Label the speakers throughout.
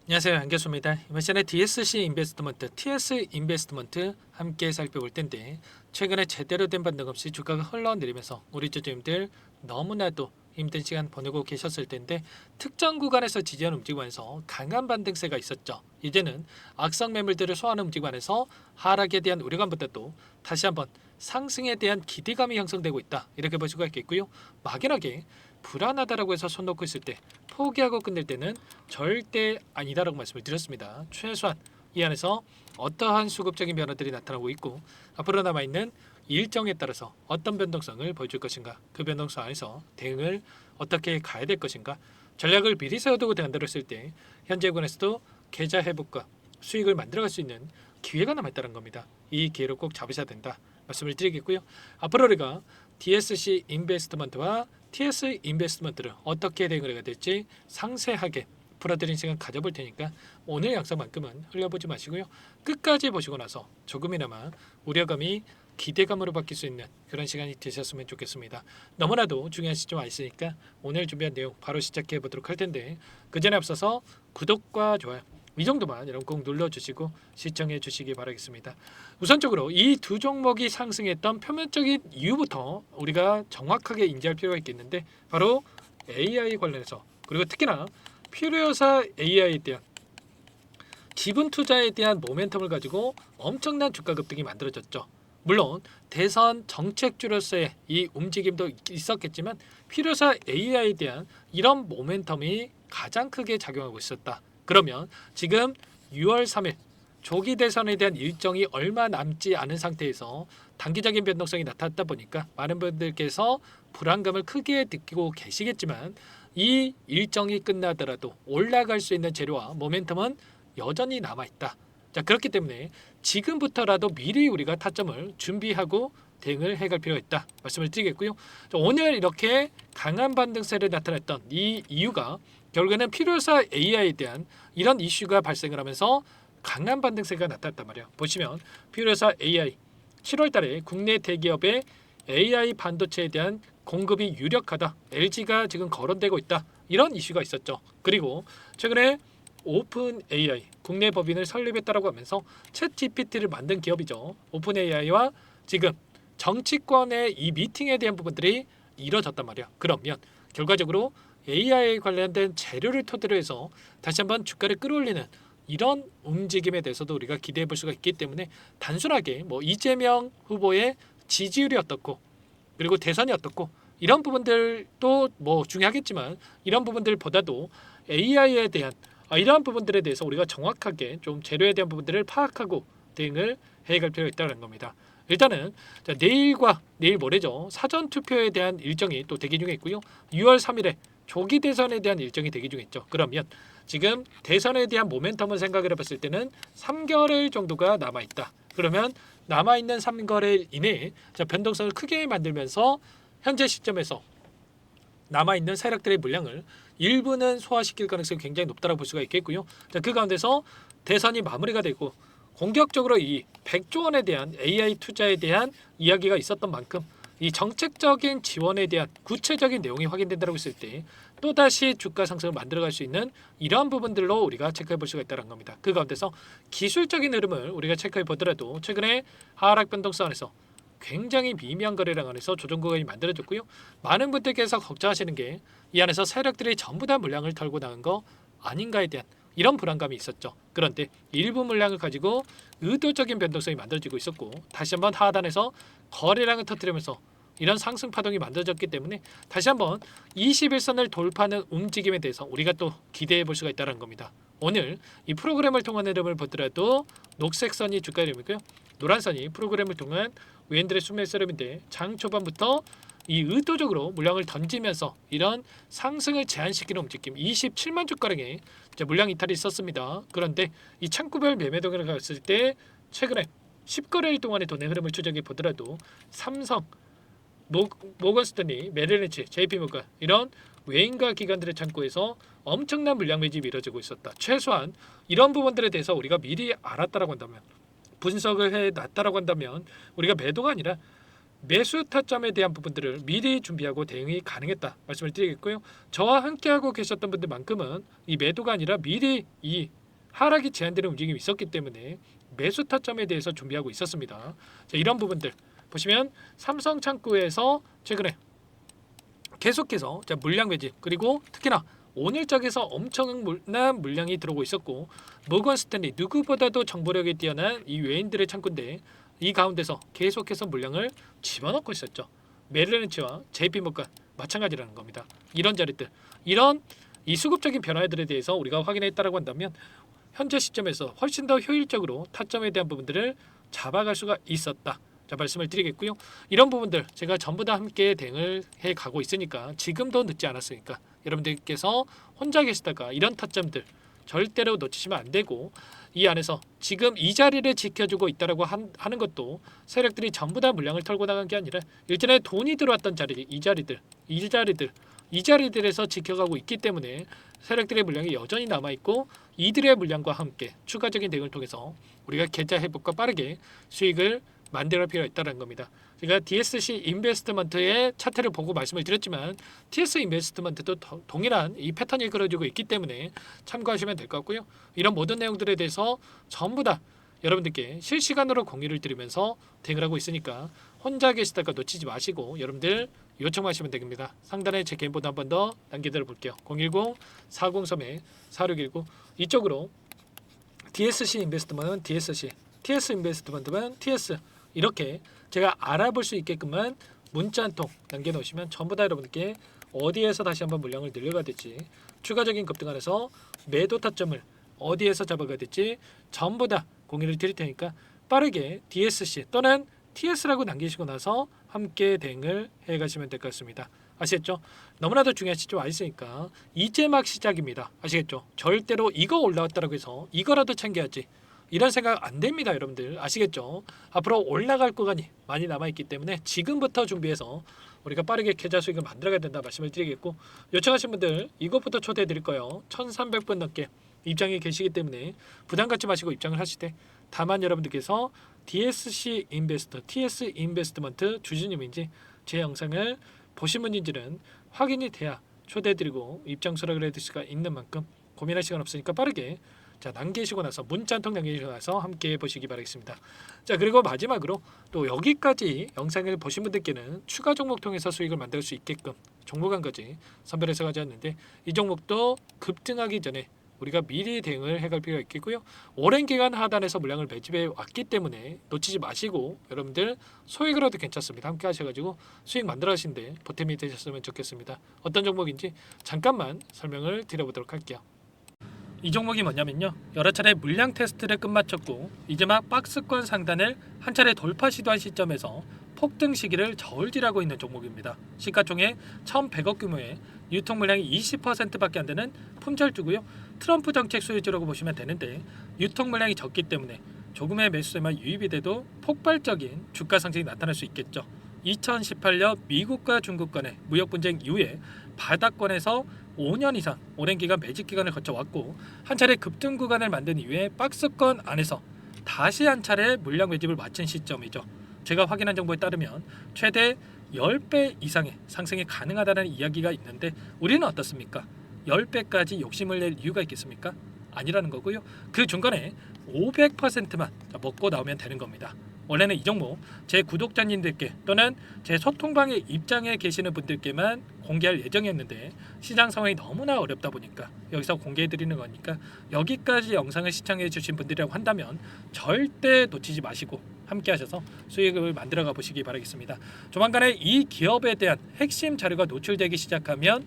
Speaker 1: 안녕하세요, 안교수입니다. 이번 시간에 DSC 인베스트먼트, TS 인베스트먼트 함께 살펴볼 텐데, 최근에 제대로 된 반등 없이 주가가 흘러내리면서 우리 주주님들 너무나도 힘든 시간 보내고 계셨을 텐데, 특정 구간에서 지지하는 움직임에서 강한 반등세가 있었죠. 이제는 악성 매물들을 소화하는 움직임에서 하락에 대한 우려감보다도 다시 한번 상승에 대한 기대감이 형성되고 있다, 이렇게 볼 수가 있겠고요. 막연하게 불안하다라고 해서 손 놓고 있을 때, 포기하고 끝낼 때는 절대 아니다라고 말씀을 드렸습니다. 최소한 이 안에서 어떠한 수급적인 변화들이 나타나고 있고, 앞으로 남아있는 일정에 따라서 어떤 변동성을 보여줄 것인가, 그 변동성 안에서 대응을 어떻게 가야 될 것인가, 전략을 미리 세워두고 대응을 했을 때 현재 구간에서도 계좌 회복과 수익을 만들어갈 수 있는 기회가 남아있다는 겁니다. 이 기회를 꼭 잡으셔야 된다 말씀을 드리겠고요. 앞으로 우리가 DSC 인베스트먼트와 TS 인베스트먼트를 어떻게 대응을 해야 될지 상세하게 풀어드린 시간 가져볼 테니까 오늘 영상만큼은 흘려보지 마시고요. 끝까지 보시고 나서 조금이나마 우려감이 기대감으로 바뀔 수 있는 그런 시간이 되셨으면 좋겠습니다. 너무나도 중요한 시점 와 있으니까 오늘 준비한 내용 바로 시작해 보도록 할 텐데, 그 전에 앞서서 구독과 좋아요 이 정도만 여러분 꼭 눌러주시고 시청해 주시기 바라겠습니다. 우선적으로 이 두 종목이 상승했던 표면적인 이유부터 우리가 정확하게 인지할 필요가 있겠는데, 바로 AI 관련해서, 그리고 특히나 필요여사 AI에 대한 지분 투자에 대한 모멘텀을 가지고 엄청난 주가 급등이 만들어졌죠. 물론 대선 정책주로서의 이 움직임도 있었겠지만 필요사 AI에 대한 이런 모멘텀이 가장 크게 작용하고 있었다. 그러면 지금 6월 3일 조기 대선에 대한 일정이 얼마 남지 않은 상태에서 단기적인 변동성이 나타났다 보니까 많은 분들께서 불안감을 크게 느끼고 계시겠지만, 이 일정이 끝나더라도 올라갈 수 있는 재료와 모멘텀은 여전히 남아있다. 자, 그렇기 때문에 지금부터라도 미리 우리가 타점을 준비하고 대응을 해갈 필요가 있다 말씀을 드리겠고요. 자, 오늘 이렇게 강한 반등세를 나타냈던 이 이유가 결국에는 필요사 AI에 대한 이런 이슈가 발생을 하면서 강한 반등세가 나타났단 말이에요. 보시면 필요사 AI 7월 달에 국내 대기업의 AI 반도체에 대한 공급이 유력하다, LG가 지금 거론되고 있다, 이런 이슈가 있었죠. 그리고 최근에 오픈 AI 국내 법인을 설립했다라고 하면서 챗 GPT를 만든 기업이죠. 오픈 AI와 지금 정치권의 이 미팅에 대한 부분들이 이뤄졌단 말이야. 그러면 결과적으로 AI 관련된 재료를 토대로 해서 다시 한번 주가를 끌어올리는 이런 움직임에 대해서도 우리가 기대해 볼 수가 있기 때문에, 단순하게 뭐 이재명 후보의 지지율이 어떻고 그리고 대선이 어떻고 이런 부분들도 뭐 중요하겠지만, 이런 부분들보다도 AI에 대한 이러한 부분들에 대해서 우리가 정확하게 좀 재료에 대한 부분들을 파악하고 대응을 해갈 필요가 있다는 겁니다. 일단은 자, 내일과 내일 모레죠. 사전 투표에 대한 일정이 또 대기 중에 있고요. 6월 3일에 조기 대선에 대한 일정이 대기 중에 있죠. 그러면 지금 대선에 대한 모멘텀을 생각을 해봤을 때는 3개월 정도가 남아 있다. 그러면 남아 있는 3개월 이내에 자, 변동성을 크게 만들면서 현재 시점에서 남아 있는 세력들의 물량을 일부는 소화시킬 가능성이 굉장히 높다고 볼 수가 있겠고요. 자, 그 가운데서 대선이 마무리가 되고 공격적으로 이 100조 원에 대한 AI 투자에 대한 이야기가 있었던 만큼 이 정책적인 지원에 대한 구체적인 내용이 확인된다고 했을 때 또다시 주가 상승을 만들어갈 수 있는 이러한 부분들로 우리가 체크해 볼 수가 있다는 겁니다. 그 가운데서 기술적인 흐름을 우리가 체크해 보더라도 최근에 하락 변동성 안에서 굉장히 미미한 거래량 안에서 조정 구간이 만들어졌고요. 많은 분들께서 걱정하시는 게 이 안에서 세력들이 전부 다 물량을 털고 나간 거 아닌가에 대한 이런 불안감이 있었죠. 그런데 일부 물량을 가지고 의도적인 변동성이 만들어지고 있었고, 다시 한번 하단에서 거래량을 터뜨리면서 이런 상승 파동이 만들어졌기 때문에 다시 한번 21선을 돌파하는 움직임에 대해서 우리가 또 기대해 볼 수가 있다는 겁니다. 오늘 이 프로그램을 통한 흐름을 보더라도 녹색 선이 주가 흐름이고요. 노란 선이 프로그램을 통한 외인들의 수매수 흐름인데, 장 초반부터 이 의도적으로 물량을 던지면서 이런 상승을 제한시키는 움직임 27만 주가량의 물량 이탈이 있었습니다. 그런데 이 창구별 매매 동향을 갔을 때 최근에 10거래일 동안의 돈의 흐름을 추적해 보더라도 삼성, 모건스탠리, 메릴린치, JP모건 이런 외인과 기관들의 창구에서 엄청난 물량 매집이 이뤄지고 있었다. 최소한 이런 부분들에 대해서 우리가 미리 알았다라고 한다면, 분석을 해놨다라고 한다면 우리가 매도가 아니라 매수 타점에 대한 부분들을 미리 준비하고 대응이 가능했다 말씀을 드리겠고요. 저와 함께하고 계셨던 분들만큼은 이 매도가 아니라 미리 이 하락이 제한되는 움직임이 있었기 때문에 매수 타점에 대해서 준비하고 있었습니다. 자, 이런 부분들 보시면 삼성창구에서 최근에 계속해서 자, 물량 매집 그리고 특히나 오늘장에서 엄청난 물량이 들어오고 있었고 모건 스탠리 누구보다도 정보력이 뛰어난 이 외인들의 창구인데 이 가운데서 계속해서 물량을 집어넣고 있었죠. 메릴렌치와 JP모건 마찬가지라는 겁니다. 이런 자리들 이런 이 수급적인 변화들에 대해서 우리가 확인했다라고 한다면 현재 시점에서 훨씬 더 효율적으로 타점에 대한 부분들을 잡아갈 수가 있었다. 자, 말씀을 드리겠고요. 이런 부분들 제가 전부 다 함께 대응을 해 가고 있으니까 지금도 늦지 않았으니까 여러분들께서 혼자 계시다가 이런 타점들 절대로 놓치시면 안 되고 이 안에서 지금 이 자리를 지켜주고 있다라고 하는 것도 세력들이 전부 다 물량을 털고 나간 게 아니라 일전에 돈이 들어왔던 자리 이 자리들에서 지켜가고 있기 때문에 세력들의 물량이 여전히 남아있고 이들의 물량과 함께 추가적인 대응을 통해서 우리가 계좌 회복과 빠르게 수익을 만들 필요가 있다는 겁니다. 제가 DSC 인베스트먼트의 차트를 보고 말씀을 드렸지만 TS 인베스트먼트도 동일한 이 패턴이 그려지고 있기 때문에 참고하시면 될 것 같고요. 이런 모든 내용들에 대해서 전부 다 여러분들께 실시간으로 공유를 드리면서 대응을 하고 있으니까 혼자 계시다가 놓치지 마시고 여러분들 요청하시면 됩니다. 상단에 제 개인 번호 한 번 더 남겨드려 볼게요. 010-403-4619 이쪽으로 DSC 인베스트먼트는 DSC, TS 인베스트먼트는 TS 이렇게 제가 알아볼 수 있게끔만 문자 한 통 남겨놓으시면 전부 다 여러분께 어디에서 다시 한번 물량을 늘려가야 될지 추가적인 급등 안에서 매도 타점을 어디에서 잡아가야 될지 전부 다 공유를 드릴 테니까 빠르게 DSC 또는 TS라고 남기시고 나서 함께 대응을 해가시면 될 것 같습니다. 아시겠죠? 너무나도 중요한 시점 와 있으니까 이제 막 시작입니다. 아시겠죠? 절대로 이거 올라왔다라고 해서 이거라도 챙겨야지 이런 생각 안 됩니다. 여러분들 아시겠죠? 앞으로 올라갈 구간이 많이 남아있기 때문에 지금부터 준비해서 우리가 빠르게 계좌 수익을 만들어가야 된다 말씀을 드리겠고 요청하신 분들 이것부터 초대해 드릴 거예요. 1300분 넘게 입장에 계시기 때문에 부담 갖지 마시고 입장을 하시되 다만 여러분들께서 DSC 인베스터, TS 인베스트먼트 주주님인지 제 영상을 보신 분인지는 확인이 돼야 초대해드리고 입장 수락을 해드릴 수가 있는 만큼 고민할 시간 없으니까 빠르게 자 남기시고 나서 문자 한 통 남기시고 나서 함께 보시기 바라겠습니다. 자 그리고 마지막으로 또 여기까지 영상을 보신 분들께는 추가 종목 통해서 수익을 만들 수 있게끔 종목 한 가지 선별해서 가져왔는데 이 종목도 급등하기 전에 우리가 미리 대응을 해갈 필요가 있겠고요. 오랜 기간 하단에서 물량을 매집해 왔기 때문에 놓치지 마시고 여러분들 소액을 해도 괜찮습니다. 함께 하셔가지고 수익 만들어 가시는데 보탬이 되셨으면 좋겠습니다. 어떤 종목인지 잠깐만 설명을 드려보도록 할게요. 이 종목이 뭐냐면요. 여러 차례 물량 테스트를 끝마쳤고 이제 막 박스권 상단을 한 차례 돌파 시도한 시점에서 폭등 시기를 저울질하고 있는 종목입니다. 시가총액 1,100억 규모의 유통 물량이 20%밖에 안 되는 품절주고요. 트럼프 정책 수혜주라고 보시면 되는데 유통 물량이 적기 때문에 조금의 매수세만 유입이 돼도 폭발적인 주가 상승이 나타날 수 있겠죠. 2018년 미국과 중국 간의 무역 분쟁 이후에 바닥권에서 5년 이상 오랜 기간 매집 기간을 거쳐왔고 한 차례 급등 구간을 만든 이후에 박스권 안에서 다시 한 차례 물량 매집을 마친 시점이죠. 제가 확인한 정보에 따르면 최대 10배 이상의 상승이 가능하다는 이야기가 있는데 우리는 어떻습니까? 10배까지 욕심을 낼 이유가 있겠습니까? 아니라는 거고요. 그 중간에 500%만 먹고 나오면 되는 겁니다. 원래는 이 종목 제 구독자님들께 또는 제 소통방에 입장에 계시는 분들께만 공개할 예정이었는데 시장 상황이 너무나 어렵다 보니까 여기서 공개해드리는 거니까 여기까지 영상을 시청해 주신 분들이라고 한다면 절대 놓치지 마시고 함께 하셔서 수익을 만들어가 보시기 바라겠습니다. 조만간에 이 기업에 대한 핵심 자료가 노출되기 시작하면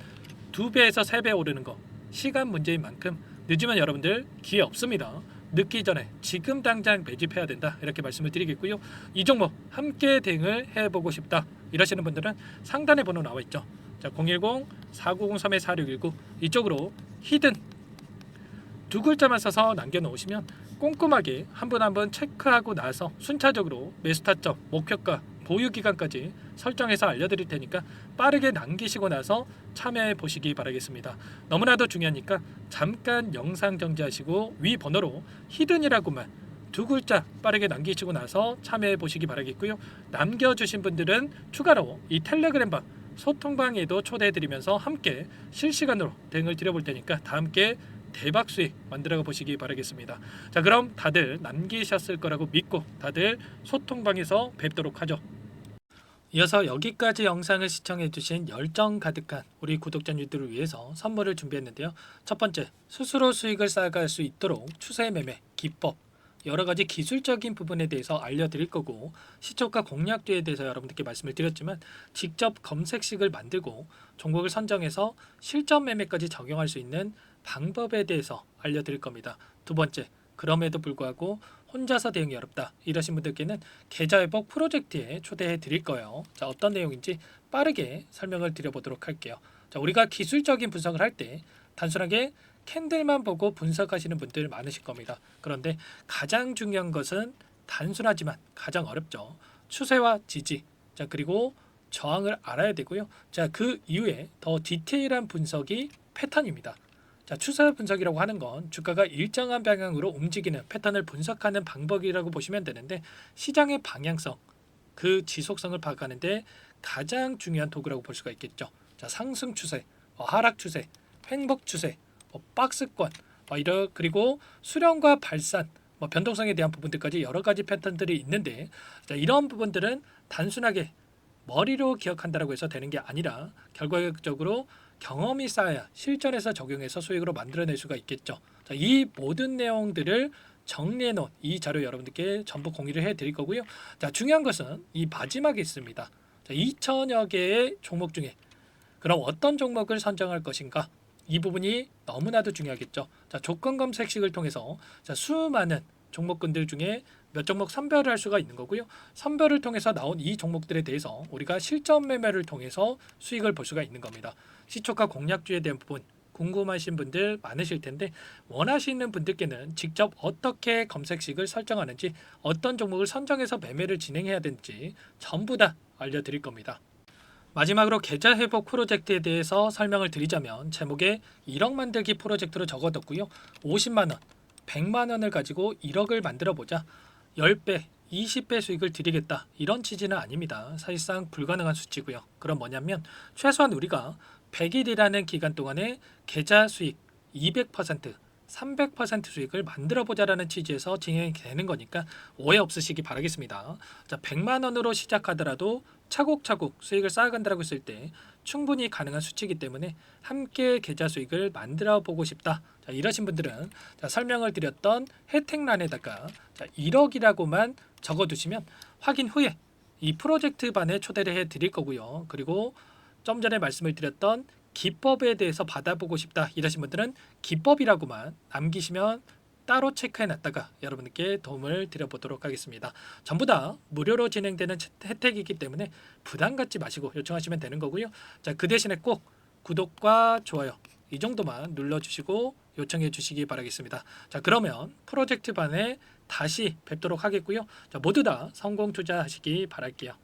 Speaker 1: 2배에서 3배 오르는 거 시간 문제인 만큼 늦으면 여러분들 기회 없습니다. 늦기 전에 지금 당장 매집해야 된다 이렇게 말씀을 드리겠고요. 이 종목 함께 대응을 해보고 싶다 이러시는 분들은 상단에 번호 나와 있죠. 자 010-4903-4619 이쪽으로 히든 두 글자만 써서 남겨놓으시면 꼼꼼하게 한 분 한 분 체크하고 나서 순차적으로 매수 타점, 목표가, 보유 기간까지 설정해서 알려드릴 테니까 빠르게 남기시고 나서 참여해 보시기 바라겠습니다. 너무나도 중요하니까 잠깐 영상 정지하시고 위 번호로 히든이라고만 두 글자 빠르게 남기시고 나서 참여해 보시기 바라겠고요. 남겨주신 분들은 추가로 이 텔레그램방 소통방에도 초대해드리면서 함께 실시간으로 대응을 드려볼 테니까 다 함께 대박 수익 만들어 보시기 바라겠습니다. 자, 그럼 다들 남기셨을 거라고 믿고 다들 소통방에서 뵙도록 하죠. 이어서 여기까지 영상을 시청해주신 열정 가득한 우리 구독자님들을 위해서 선물을 준비했는데요. 첫 번째, 스스로 수익을 쌓아갈 수 있도록 추세 매매 기법, 여러 가지 기술적인 부분에 대해서 알려드릴 거고, 시초가 공략도에 대해서 여러분들께 말씀을 드렸지만 직접 검색식을 만들고 종목을 선정해서 실전 매매까지 적용할 수 있는 방법에 대해서 알려드릴 겁니다. 두 번째, 그럼에도 불구하고 혼자서 대응이 어렵다 이러신 분들께는 계좌회복 프로젝트에 초대해 드릴 거예요. 자, 어떤 내용인지 빠르게 설명을 드려보도록 할게요. 자, 우리가 기술적인 분석을 할 때 단순하게 캔들만 보고 분석하시는 분들 많으실 겁니다. 그런데 가장 중요한 것은 단순하지만 가장 어렵죠. 추세와 지지, 자, 그리고 저항을 알아야 되고요. 자, 그 이후에 더 디테일한 분석이 패턴입니다. 자, 추세 분석이라고 하는 건 주가가 일정한 방향으로 움직이는 패턴을 분석하는 방법이라고 보시면 되는데, 시장의 방향성, 그 지속성을 파악하는데 가장 중요한 도구라고 볼 수가 있겠죠. 자, 상승 추세, 하락 추세, 횡복 추세, 박스권, 그리고 수렴과 발산, 변동성에 대한 부분들까지 여러 가지 패턴들이 있는데, 자, 이런 부분들은 단순하게 머리로 기억한다고 해서 되는 게 아니라 결과적으로 경험이 쌓아야 실전에서 적용해서 수익으로 만들어낼 수가 있겠죠. 자, 이 모든 내용들을 정리해 놓은 이 자료 여러분들께 전부 공유를 해 드릴 거고요. 자, 중요한 것은 이 마지막에 있습니다. 자, 2천여 개의 종목 중에 그럼 어떤 종목을 선정할 것인가? 이 부분이 너무나도 중요하겠죠. 자, 조건 검색식을 통해서 자, 수많은 종목군들 중에 몇 종목 선별을 할 수가 있는 거고요. 선별을 통해서 나온 이 종목들에 대해서 우리가 실전 매매를 통해서 수익을 볼 수가 있는 겁니다. 시초가 공략주에 대한 부분 궁금하신 분들 많으실 텐데, 원하시는 분들께는 직접 어떻게 검색식을 설정하는지, 어떤 종목을 선정해서 매매를 진행해야 되는지 전부 다 알려드릴 겁니다. 마지막으로 계좌 회복 프로젝트에 대해서 설명을 드리자면, 제목에 1억 만들기 프로젝트로 적어뒀고요. 50만 원, 100만 원을 가지고 1억을 만들어 보자. 10배, 20배 수익을 드리겠다. 이런 취지는 아닙니다. 사실상 불가능한 수치고요. 그럼 뭐냐면 최소한 우리가 100일이라는 기간 동안에 계좌 수익 200%, 300% 수익을 만들어 보자라는 취지에서 진행이 되는 거니까 오해 없으시기 바라겠습니다. 자, 100만 원으로 시작하더라도 차곡차곡 수익을 쌓아간다고 했을 때 충분히 가능한 수치이기 때문에 함께 계좌 수익을 만들어 보고 싶다. 자, 이러신 분들은 자, 설명을 드렸던 혜택란에다가 자, 1억이라고만 적어두시면 확인 후에 이 프로젝트 반에 초대를 해 드릴 거고요. 그리고 좀 전에 말씀을 드렸던 기법에 대해서 받아보고 싶다 이러신 분들은 기법이라고만 남기시면 따로 체크해 놨다가 여러분께 도움을 드려보도록 하겠습니다. 전부 다 무료로 진행되는 혜택이기 때문에 부담 갖지 마시고 요청하시면 되는 거고요. 자, 그 대신에 꼭 구독과 좋아요 이 정도만 눌러주시고 요청해 주시기 바라겠습니다. 자, 그러면 프로젝트 반에 다시 뵙도록 하겠고요. 자, 모두 다 성공 투자하시기 바랄게요.